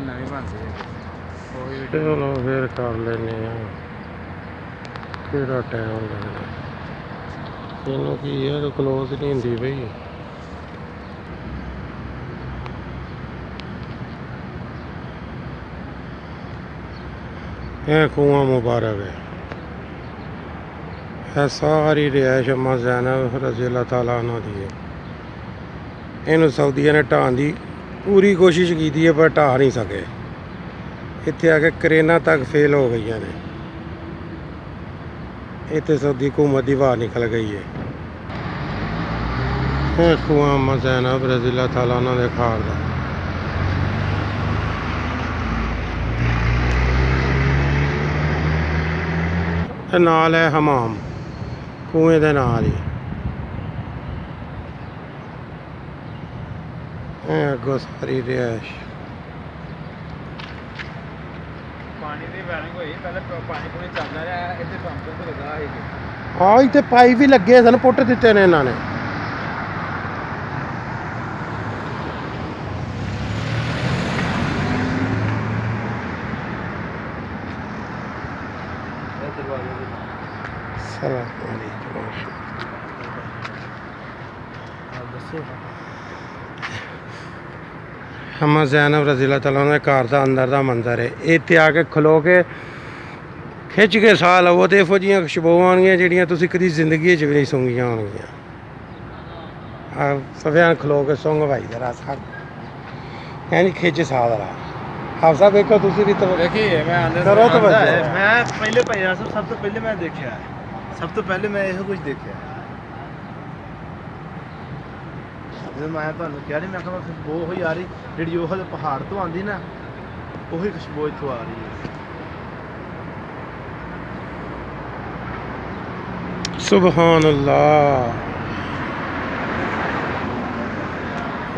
ਨਵੀਂ ਬਣਦੀ ਹੈ ਉਹੀ ਚਲੋ ਫਿਰ ਕਰ ਲੈਨੇ ਆ। ਕਿਹੜਾ ਟਾਈਮ ਲੱਗਦਾ ਇਹਨੂੰ ਕੀ ਹੈ ਕਲੋਜ਼ ਨਹੀਂ ਹੁੰਦੀ ਬਈ। ਇਹ ਖੂਹਾਂ ਮੁਬਾਰਕ ਹੈ ਸਾਰੀ ਰਿਹਾਇਸ਼ ਅम्मा ज़ैनब रज़ी अल्लाह तआला अन्हा दी है। ਇਹਨੂੰ ਸਾਊਦੀਆ ਨੇ ਢਾਣ ਦੀ ਪੂਰੀ ਕੋਸ਼ਿਸ਼ ਕੀਤੀ ਹੈ ਪਰ ਢਾਹ ਨਹੀਂ ਸਕੇ। ਇੱਥੇ ਆ ਕੇ ਕਰੇਨਾਂ ਤੱਕ ਫੇਲ ਹੋ ਗਈਆਂ ਨੇ। ਇੱਥੇ ਸਾਊਦੀ ਹਕੂਮਤ ਦੀ ਵਾਹ ਨਿਕਲ ਗਈ ਹੈ। ਇਹ ਖੂਹਾਂ अम्मा ज़ैनब रज़ी अल्लाह तआला अन्हा ਦੇ ਖਾਰ ਦਾ। ਤੇ ਨਾਲ ਹੈ ਹਮਾਮ ਕੂਏ ਦੇ ਨਾਲ ਹੀ। ਇਹ ਅੱਗੋਂ ਸਾਰੀ ਰਿਹਾਇਸ਼ ਪਾਣੀ ਦੀ ਵੈਲਿੰਗ ਹੋਈ ਪਹਿਲੇ ਪਾਣੀ ਪੂਣੀ ਚੱਲਦਾ ਰਿਹਾ ਇੱਥੇ ਪੰਪ ਤੇ ਲੱਗਾ ਸੀ। ਹਾਂ ਇੱਥੇ ਪਾਈਪ ਵੀ ਲੱਗੇ ਸਨ ਪੁੱਟ ਦਿੱਤੇ ਨੇ ਇਹਨਾਂ ਨੇ। अम्मा ज़ैनब रज़ी अल्लाह तआला अन्हा घर का अंदर का मंजर है। इत्थे आके खलो के खिच के साह लवो तो इहो जिहियां खुशबूआं आउणगियां जिहड़ियां तुसीं कदी जिंदगी च भी नहीं सूंघियां होणगियां। सफियान खलो के सूंघ भाई जरा साह यानी खिच साह जरा। आप साहब देखो तुसीं भी तो देखिए मैं करो तो मैं पहले भाई सब तो पहले मैं देखा है सब तो पहले मैं यह कुछ देखा ਜਦੋਂ ਮੈਂ ਤੁਹਾਨੂੰ ਕਿਹਾ ਨਹੀਂ ਮੈਂ ਕਿਹਾ ਖੁਸ਼ਬੂ ਉਹੀ ਆ ਰਹੀ ਜਿਹੜੀ ਉਹ ਪਹਾੜ ਤੋਂ ਆਉਂਦੀ ਨਾ ਉਹੀ ਖੁਸ਼ਬੂ ਇੱਥੋਂ ਆ ਰਹੀ ਹੈ। सुबहान अल्लाह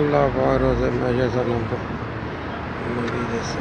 अल्लाह बारों से मैं जैसा नंबर मेरी जैसा